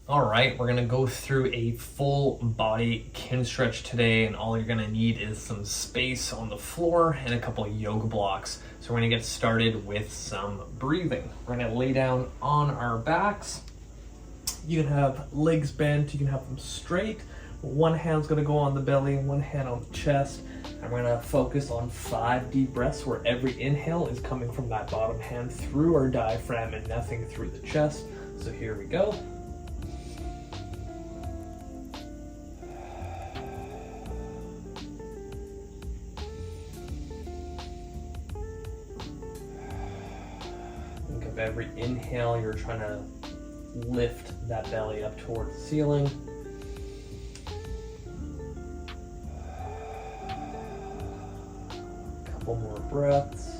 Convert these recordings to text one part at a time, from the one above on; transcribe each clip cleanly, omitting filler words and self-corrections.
All right, we're gonna go through a full body Kinstretch today, and all you're gonna need is some space on the floor and a couple of yoga blocks. So we're gonna get started with some breathing. We're gonna lay down on our backs. You can have legs bent, you can have them straight. One hand's gonna go on the belly, one hand on the chest. And we're gonna focus on 5 deep breaths where every inhale is coming from that bottom hand through our diaphragm and nothing through the chest. So here we go. Think of every inhale, you're trying to lift that belly up towards the ceiling. Couple more breaths.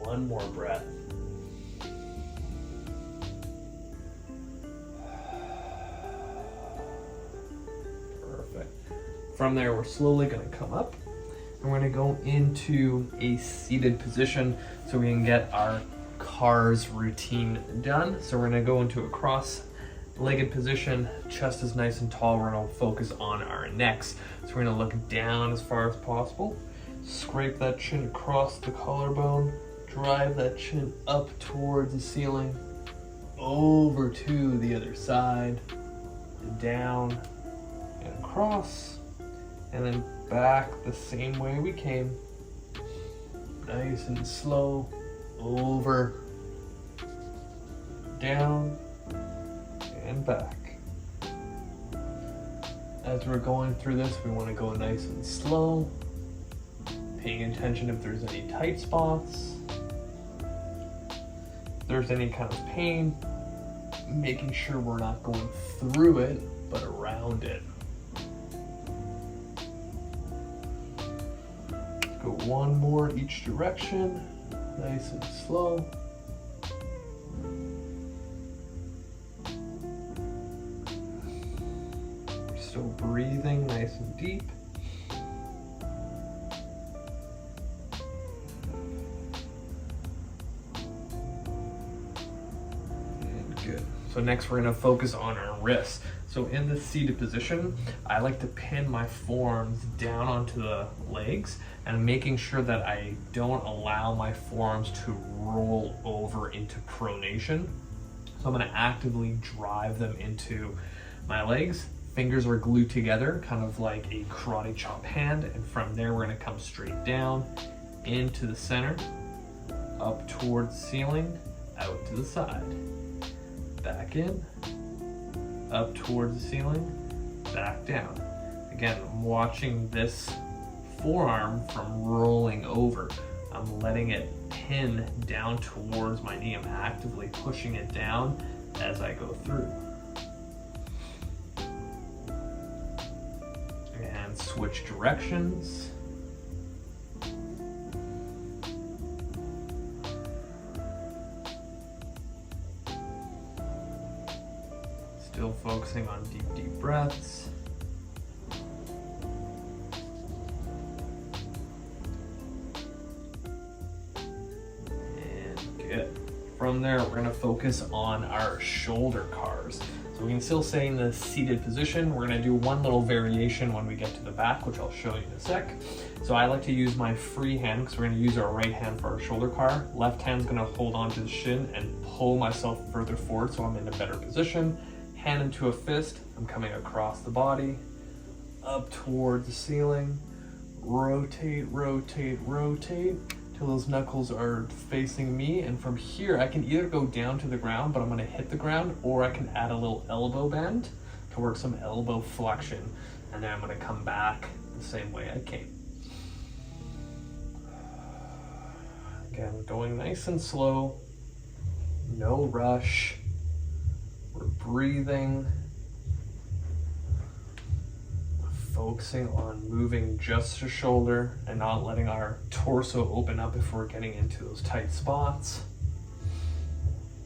One more breath. Perfect. From there, we're slowly going to come up and we're going to go into a seated position so we can get our CARS routine done. So we're going to go into a cross-legged position. Chest is nice and tall. We're going to focus on our necks. So we're going to look down as far as possible. Scrape that chin across the collarbone. Drive that chin up towards the ceiling. Over to the other side. Down and across. And then back the same way we came. Nice and slow. Over. Down. And back. As we're going through this, we want to go nice and slow. Paying attention if there's any tight spots. If there's any kind of pain, making sure we're not going through it, but around it. Go one more each direction, nice and slow. Still breathing nice and deep. And good. So next we're going to focus on our wrists. So in the seated position, I like to pin my forearms down onto the legs and making sure that I don't allow my forearms to roll over into pronation. So I'm going to actively drive them into my legs. Fingers are glued together, kind of like a karate chop hand. And from there, we're going to come straight down into the center, up towards the ceiling, out to the side. Back in. Up towards the ceiling, back down. Again, I'm watching this forearm from rolling over. I'm letting it pin down towards my knee. I'm actively pushing it down as I go through. And switch directions. Still focusing on deep breaths. And good. From there, we're going to focus on our shoulder CARS. So we can still stay in the seated position. We're going to do one little variation when we get to the back, which I'll show you in a sec. So I like to use my free hand because we're going to use our right hand for our shoulder CAR. Left hand's going to hold onto the shin and pull myself further forward so I'm in a better position. Hand into a fist, I'm coming across the body, up towards the ceiling, rotate, rotate, rotate, till those knuckles are facing me. And from here, I can either go down to the ground, but I'm gonna hit the ground, or I can add a little elbow bend to work some elbow flexion. And then I'm gonna come back the same way I came. Again, going nice and slow, no rush. We're breathing, focusing on moving just the shoulder and not letting our torso open up if we're getting into those tight spots.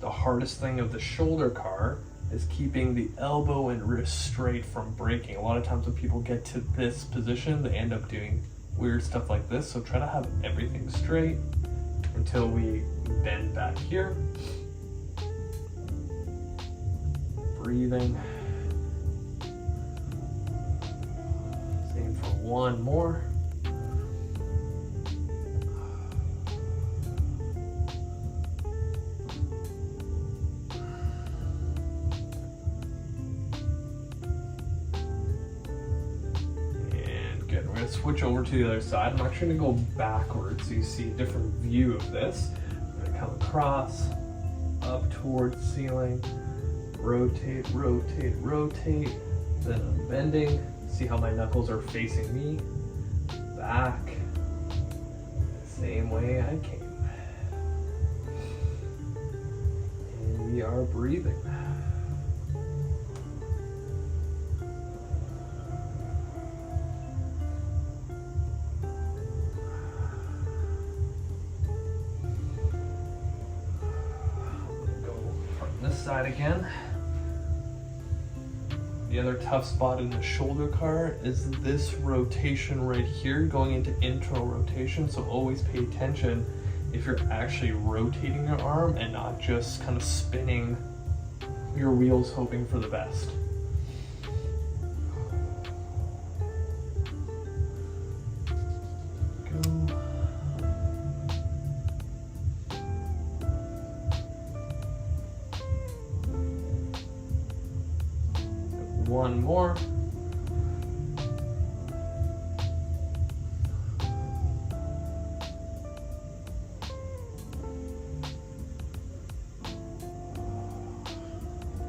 The hardest thing of the shoulder CAR is keeping the elbow and wrist straight from breaking. A lot of times when people get to this position, they end up doing weird stuff like this. So try to have everything straight until we bend back here. Breathing. Same for one more. Good. We're going to switch over to the other side. I'm actually going to go backwards so you see a different view of this. I'm going to come across, up towards the ceiling, rotate, rotate, rotate. Then I'm bending. See how my knuckles are facing me. Back. Same way I came. And we are breathing. This side again. The other tough spot in the shoulder car is this rotation right here, going into internal rotation. So always pay attention if you're actually rotating your arm and not just kind of spinning your wheels hoping for the best. One more.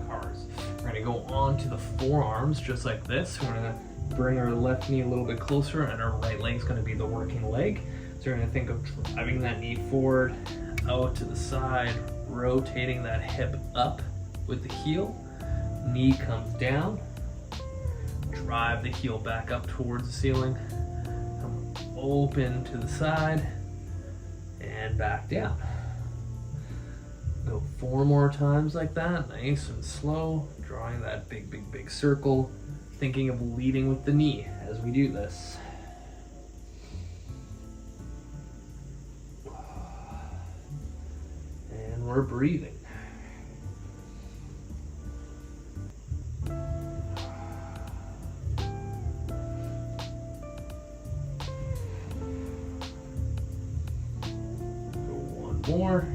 Cars. We're going to go on to the forearms just like this. We're going to bring our left knee a little bit closer and our right leg's going to be the working leg. So we're going to think of driving that knee forward, out to the side, rotating that hip up with the heel. Knee comes down, drive the heel back up towards the ceiling, come open to the side, and back down. Go 4 more times like that, nice and slow, drawing that big, big, big circle, thinking of leading with the knee as we do this. And we're breathing. More.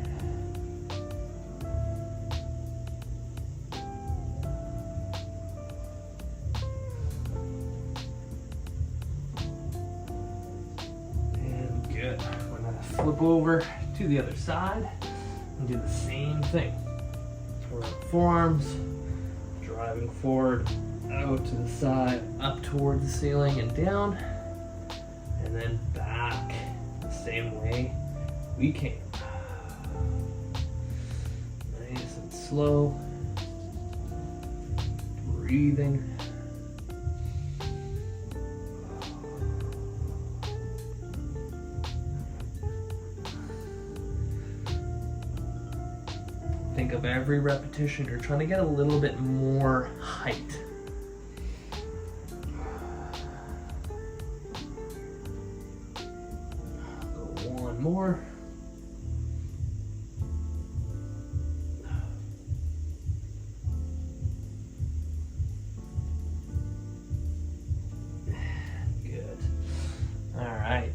And good. We're going to flip over to the other side and do the same thing. We're on forearms, driving forward, out to the side, up towards the ceiling and down, and then back the same way we came. Nice and slow, breathing. Think of every repetition, you're trying to get a little bit more height. Go one more.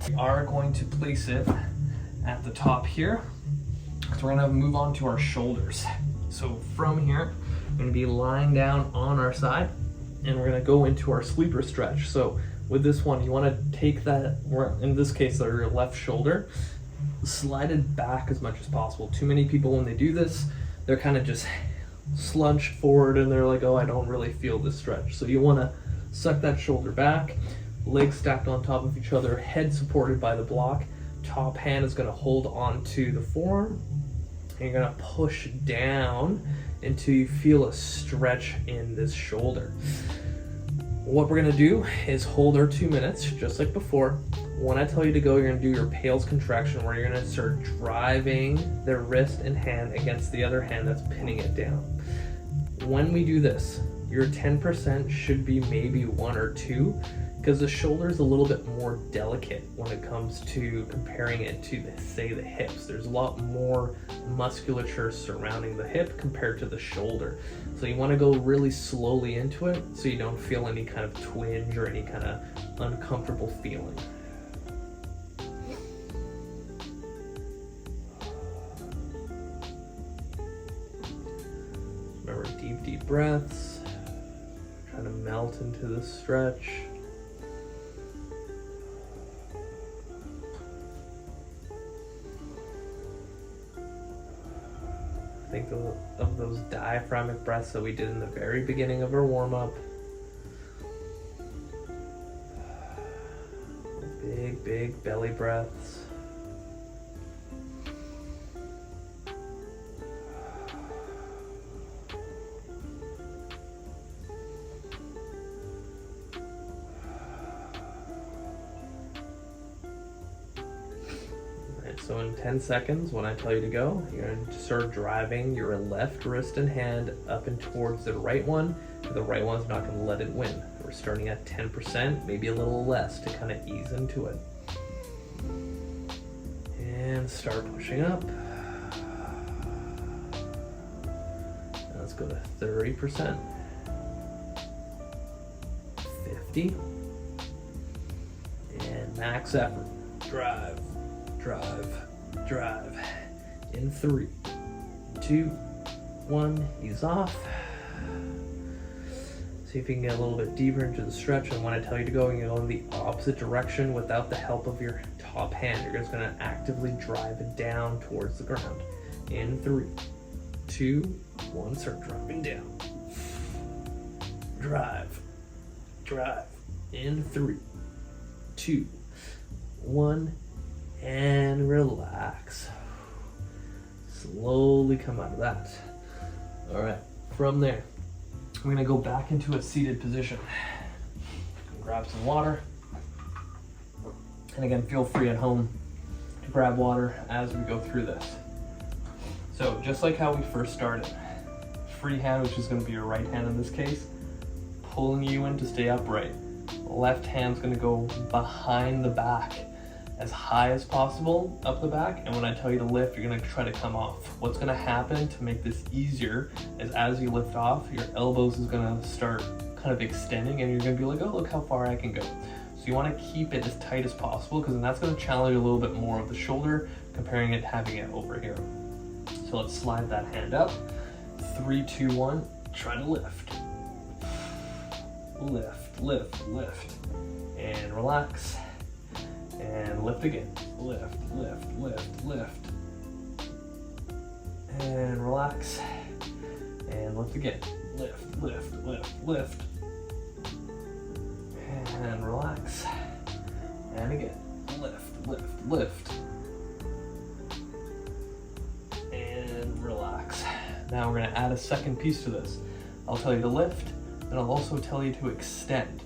We are going to place it at the top here. So we're going to move on to our shoulders. So from here, we're going to be lying down on our side and we're going to go into our sleeper stretch. So with this one, you want to take that, or in this case, your left shoulder, slide it back as much as possible. Too many people, when they do this, they're kind of just slunch forward and they're like, oh, I don't really feel this stretch. So you want to suck that shoulder back. Legs stacked on top of each other, head supported by the block. Top hand is going to hold onto the forearm. And you're going to push down until you feel a stretch in this shoulder. What we're going to do is hold our 2 minutes, just like before. When I tell you to go, you're going to do your PAILs contraction, where you're going to start driving the wrist and hand against the other hand that's pinning it down. When we do this, your 10% should be maybe 1 or 2, because the shoulder is a little bit more delicate when it comes to comparing it to, say, the hips. There's a lot more musculature surrounding the hip compared to the shoulder. So you want to go really slowly into it so you don't feel any kind of twinge or any kind of uncomfortable feeling. Remember, deep breaths. Trying to melt into the stretch. Think of those diaphragmatic breaths that we did in the very beginning of our warm-up. Big belly breaths. So in 10 seconds, when I tell you to go, you're going to start driving your left wrist and hand up and towards the right one. The right one's not going to let it win. We're starting at 10%, maybe a little less to kind of ease into it. And start pushing up. And let's go to 30%. 50. And max effort. Drive. In 3, 2, 1, ease off. See if you can get a little bit deeper into the stretch, and when I tell you to go, you go in the opposite direction without the help of your top hand. You're just gonna actively drive it down towards the ground. In 3, 2, 1, start driving down. Drive. In 3, 2, 1, and relax. Slowly come out of that. All right, from there, we're gonna go back into a seated position. Grab some water. And again, feel free at home to grab water as we go through this. So just like how we first started, free hand, which is gonna be your right hand in this case, pulling you in to stay upright. Left hand's gonna go behind the back as high as possible up the back, and when I tell you to lift, you're gonna try to come off. What's gonna happen to make this easier is as you lift off, your elbows is gonna start kind of extending, and you're gonna be like, oh, look how far I can go. So you wanna keep it as tight as possible, because then that's gonna challenge a little bit more of the shoulder, comparing it, having it over here. So let's slide that hand up. 3, 2, 1, try to lift. Lift. And relax. And lift again. Lift. And relax. And lift again. Lift. And relax. And again. Lift. And relax. Now we're going to add a second piece to this. I'll tell you to lift, and I'll also tell you to extend.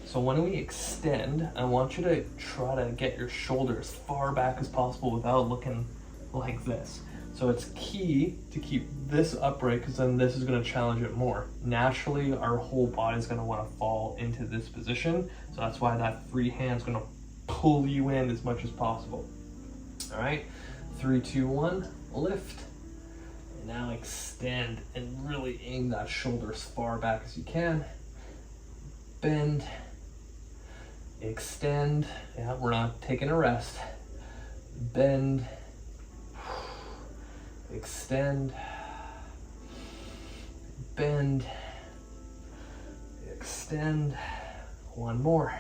So when we extend, I want you to try to get your shoulder as far back as possible without looking like this. So it's key to keep this upright, because then this is going to challenge it more. Naturally, our whole body is going to want to fall into this position. So that's why that free hand is going to pull you in as much as possible. All right, 3, 2, 1, lift. And now extend and really aim that shoulder as far back as you can. Bend. Extend. Yeah, we're not taking a rest. Bend. Extend. Bend. Extend. One more.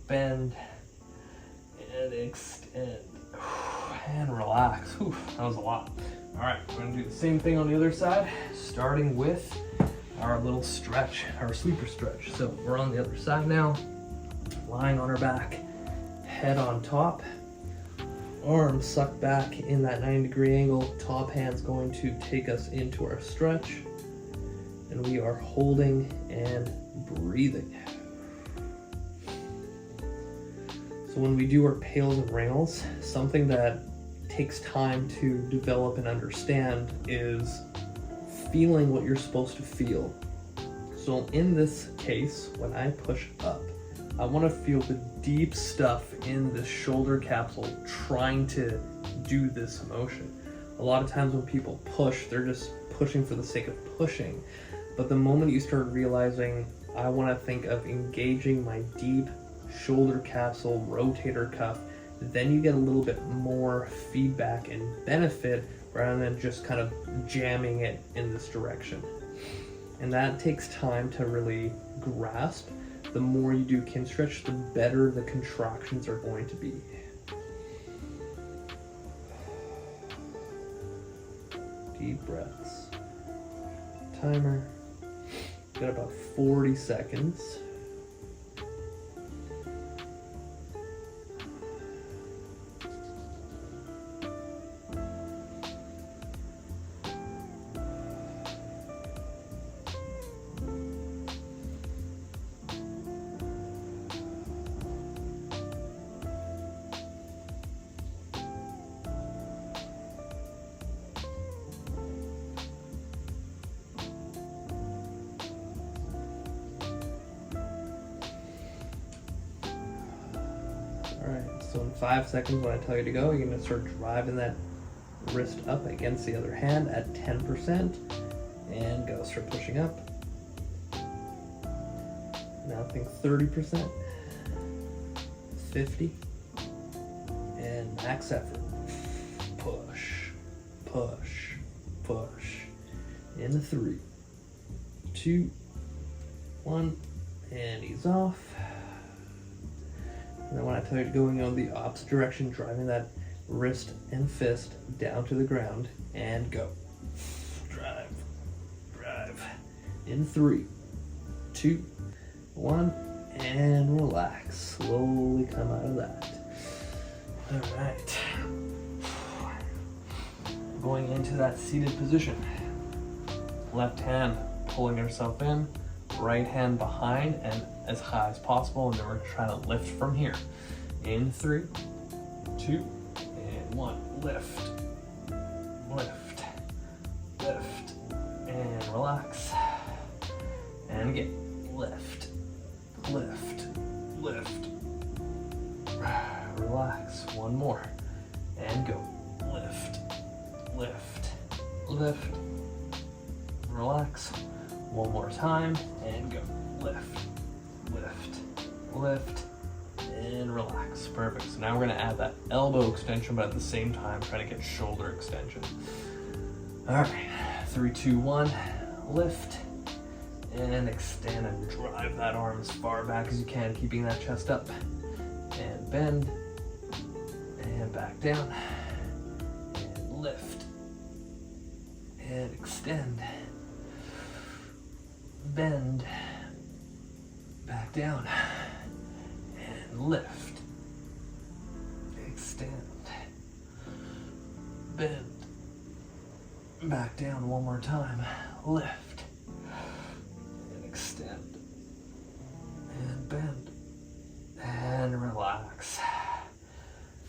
Bend. And extend. And relax. Whew, that was a lot. All right, we're gonna do the same thing on the other side, starting with our little stretch, our sleeper stretch. So we're on the other side now, lying on our back, head on top, arms sucked back in that 90-degree angle, top hand's going to take us into our stretch, and we are holding and breathing. So when we do our PAILs and rails, something that takes time to develop and understand is feeling what you're supposed to feel. So in this case, when I push up, I want to feel the deep stuff in the shoulder capsule trying to do this motion. A lot of times when people push, they're just pushing for the sake of pushing. But the moment you start realizing, I want to think of engaging my deep shoulder capsule rotator cuff, then you get a little bit more feedback and benefit rather than just kind of jamming it in this direction. And that takes time to really grasp. The more you do Kinstretch, the better the contractions are going to be. Deep breaths. Timer. Got about 40 seconds. Alright, so in 5 seconds when I tell you to go, you're going to start driving that wrist up against the other hand at 10% and go. Start pushing up. Now think 30%, 50, and max effort. Push, push, push. In 3, 2, 1, and ease off. And then when I tell you to go in the opposite direction, driving that wrist and fist down to the ground, and go. Drive, drive. In 3, 2, 1, and relax. Slowly come out of that. All right. Going into that seated position. Left hand pulling yourself in, right hand behind and as high as possible, and then we're trying to lift from here. In 3, 2, and 1. Lift, lift, lift, and relax. And again, lift, lift, lift. Relax. One more. And go. Lift, lift, lift. Relax. One more time, and go. Lift, lift, lift, and relax. Perfect. So now we're gonna add that elbow extension, but at the same time, try to get shoulder extension. All right, 3, 2, 1, lift, and extend and drive that arm as far back as you can, keeping that chest up. And bend, and back down, and lift, and extend. Bend, back down, and lift, extend, bend, back down one more time, lift, and extend, and bend, and relax.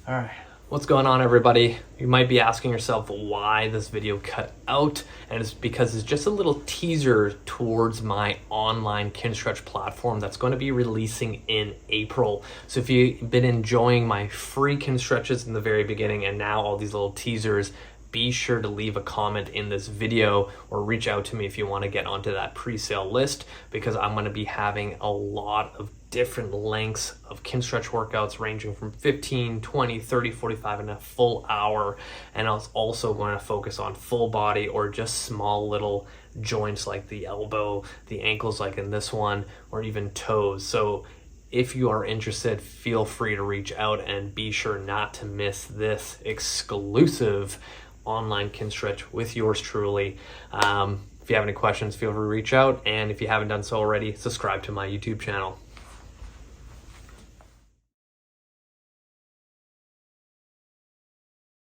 All right. What's going on, everybody? You might be asking yourself why this video cut out, and it's because it's just a little teaser towards my online Kinstretch platform that's going to be releasing in April. So if you've been enjoying my free Kinstretches in the very beginning and now all these little teasers, be sure to leave a comment in this video or reach out to me if you want to get onto that pre-sale list, because I'm going to be having a lot of different lengths of Kinstretch workouts ranging from 15, 20, 30, 45 and a full hour. And I was also going to focus on full body or just small little joints like the elbow, the ankles like in this one, or even toes. So if you are interested, feel free to reach out and be sure not to miss this exclusive online Kinstretch with yours truly. If you have any questions, feel free to reach out. And if you haven't done so already, subscribe to my YouTube channel.